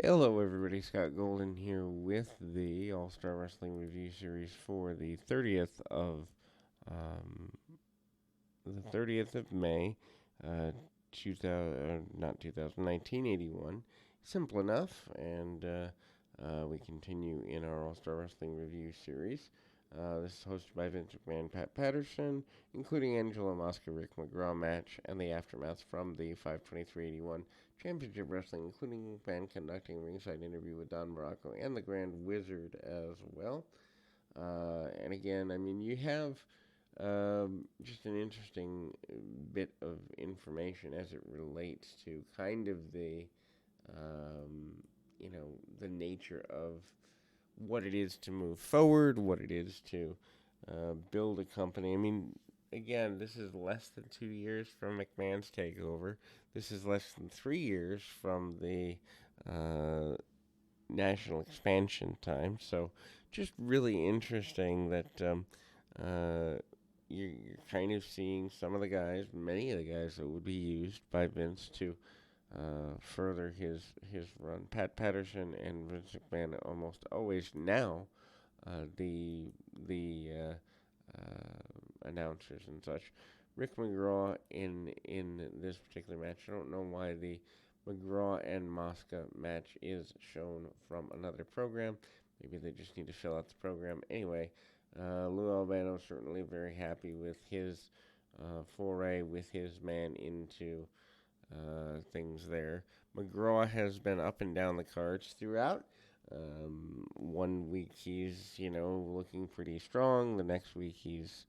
Hello, everybody. Scott Golden here with the All Star Wrestling Review Series for the um, 30th of May, 2000, not 2000, 1981. Simple enough, and we continue in our All Star Wrestling Review Series. This is hosted by Vince McMahon, Pat Patterson, including Angela Mosca, Rick McGraw match, and the aftermath from the 52381 Championship Wrestling, including Van conducting a ringside interview with Don Morocco and the Grand Wizard as well. And again, I mean, you have just an interesting bit of information as it relates to kind of um, the nature of what it is to move forward, what it is to build a company. I mean, again, this is less than 2 years from McMahon's takeover. This is less than 3 years from the uh, national expansion time. So, just really interesting that you're kind of seeing some of the guys, many of the guys that would be used by Vince to further his run. Pat Patterson and Vince McMahon almost always now the announcers and such. Rick McGraw in this particular match. I don't know why the McGraw and Mosca match is shown from another program. Maybe they just need to fill out the program. Anyway, Lou Albano certainly very happy with his foray with his man into things there. McGraw has been up and down the cards throughout. 1 week he's, looking pretty strong. The next week he's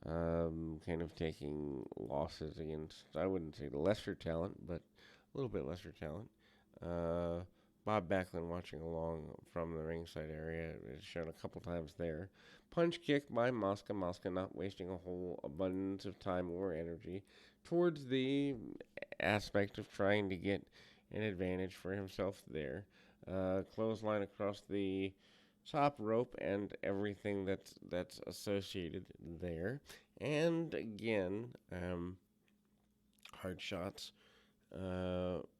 kind of taking losses against, I wouldn't say the lesser talent, but a little bit lesser talent. Uh, Bob Backlund watching along from the ringside area is shown a couple times there. Punch kick by Mosca. Mosca not wasting a whole abundance of time or energy towards the aspect of trying to get an advantage for himself there. Clothesline across the top rope and everything that's associated there. And again, hard shots.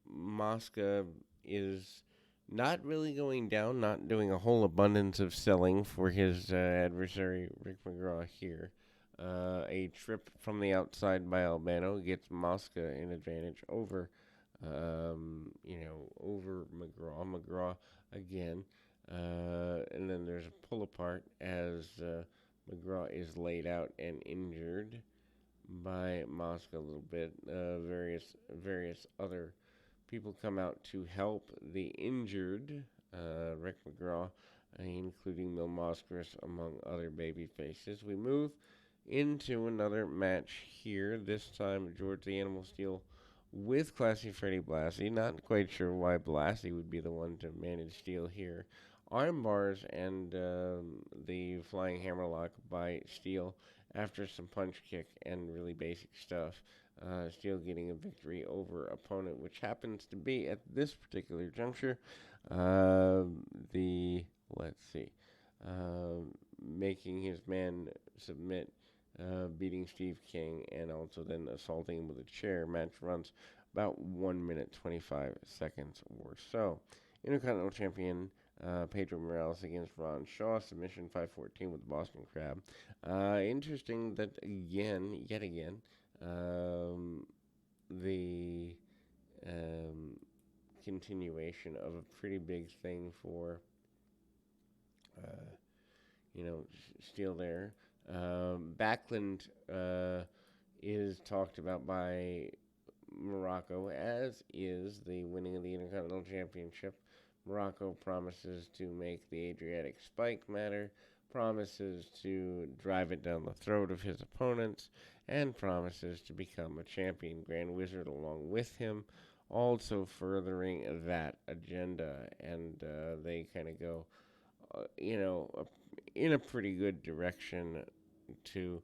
Mosca is not really going down, not doing a whole abundance of selling for his adversary, Rick McGraw, here. A trip from the outside by Albano gets Mosca an advantage over McGraw. McGraw again. And then there's a pull apart as McGraw is laid out and injured by Mosca a little bit. Various other people come out to help the injured Rick McGraw, including Mil Moscris, among other baby faces. We move into another match here. This time, George the Animal Steel with Classy Freddie Blassie. Not quite sure why Blassie would be the one to manage Steel here. Arm bars and the flying hammerlock by Steel after some punch kick and really basic stuff. Steel getting a victory over opponent, which happens to be at this particular juncture uh, the let's see, uh, making his man submit, beating Steve King, and also then assaulting him with a chair. Match runs about 1 minute 25 seconds or so. Intercontinental Champion Pedro Morales against Ron Shaw, submission 514 with the Boston Crab. Interesting that yet again, the um, continuation of a pretty big thing for uh, Steel there. Backlund is talked about by Morocco, as is the winning of the Intercontinental Championship. Morocco promises to make the Adriatic Spike matter, promises to drive it down the throat of his opponents, and promises to become a champion Grand Wizard along with him, also furthering that agenda. And they kind of go, uh, you know, in a pretty good direction to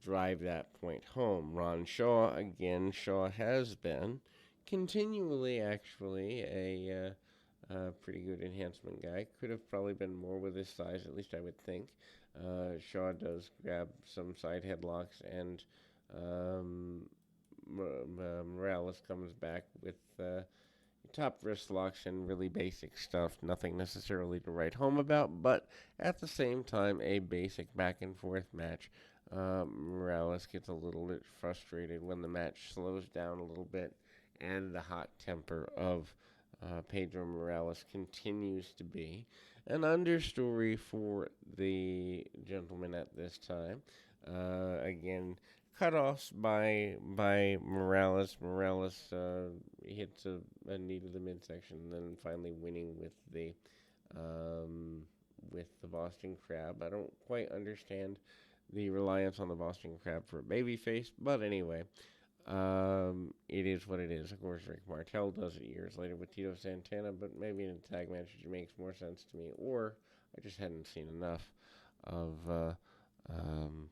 drive that point home. Ron Shaw, again, Shaw has been continually actually a pretty good enhancement guy. Could have probably been more with his size, at least I would think. Shaw does grab some side headlocks, and um, Morales comes back with top wrist locks and really basic stuff. Nothing necessarily to write home about, but at the same time, a basic back and forth match. Morales gets a little bit frustrated when the match slows down a little bit, and the hot temper of Pedro Morales continues to be an understory for the gentleman at this time. Again, cutoffs by Morales. Morales hits a knee to the midsection, and then finally winning um, with the Boston Crab. I don't quite understand the reliance on the Boston Crab for a babyface, but anyway, it is what it is. Of course, Rick Martel does it years later with Tito Santana, but maybe in a tag match it makes more sense to me, or I just hadn't seen enough of um,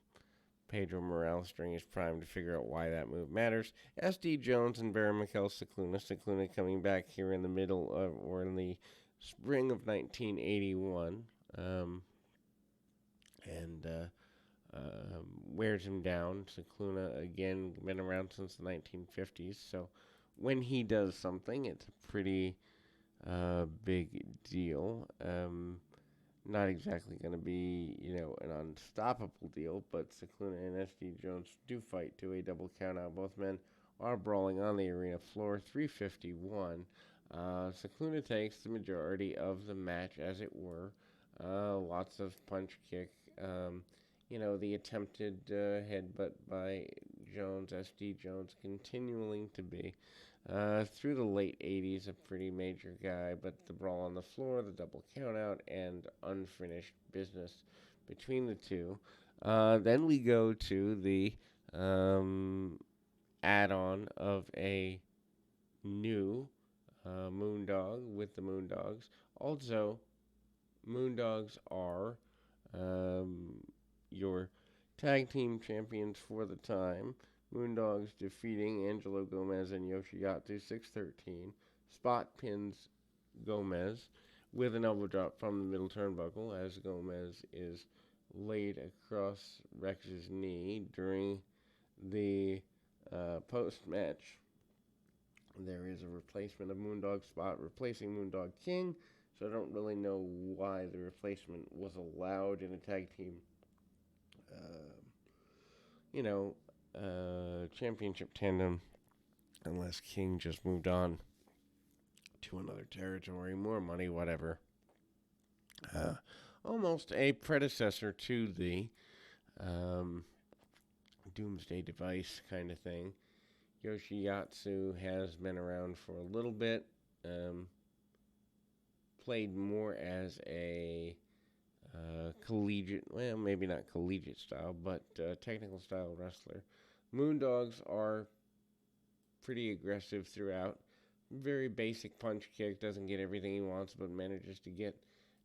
Pedro Morales during his prime to figure out why that move matters. SD Jones and Baron Mikel Cicluna. Cicluna coming back here in the middle of, or in the spring of 1981, and wears him down. Cicluna, again, been around since the 1950s, so when he does something, it's a pretty big deal. Not exactly going to be, an unstoppable deal, but Cicluna and SD Jones do fight to a double countout. Both men are brawling on the arena floor. 351. Cicluna takes the majority of the match, as it were. Lots of punch kick. The attempted headbutt by Jones, SD Jones, continuing to be through the late 80s, a pretty major guy, but the brawl on the floor, the double countout, and unfinished business between the two. Then we go to the add-on of a new Moondog with the Moondogs. Also, Moondogs are your tag team champions for the time. Moondogs defeating Angelo Gomez and Yoshiatsu 613. Spot pins Gomez with an elbow drop from the middle turnbuckle as Gomez is laid across Rex's knee during the post-match. There is a replacement of Moondog Spot replacing Moondog King, so I don't really know why the replacement was allowed in a tag team championship tandem, unless King just moved on to another territory, more money, whatever. Almost a predecessor to the Doomsday Device kind of thing. Yoshiatsu has been around for a little bit, played more as a collegiate, well, maybe not collegiate style, but technical style wrestler. Moondogs are pretty aggressive throughout. Very basic punch kick, doesn't get everything he wants, but manages to get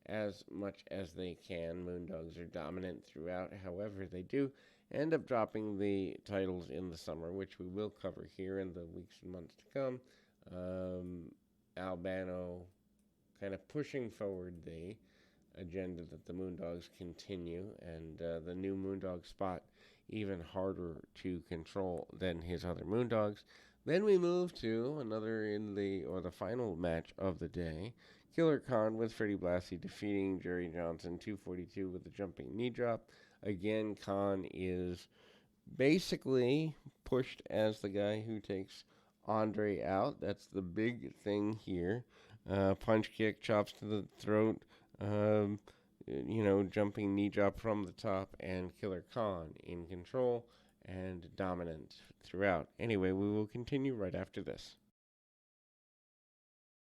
as much as they can. Moondogs are dominant throughout, however, they do end up dropping the titles in the summer, which we will cover here in the weeks and months to come. Albano kind of pushing forward the agenda that the Moondogs continue, and the new Moondog Spot even harder to control than his other Moondogs. Then we move to the final match of the day. Killer Khan with Freddie Blassie defeating Jerry Johnson 242 with a jumping knee drop. Again, Khan is basically pushed as the guy who takes Andre out. That's the big thing here. Punch kick, chops to the throat, jumping knee drop from the top, and Killer Khan in control and dominant throughout. Anyway, we will continue right after this.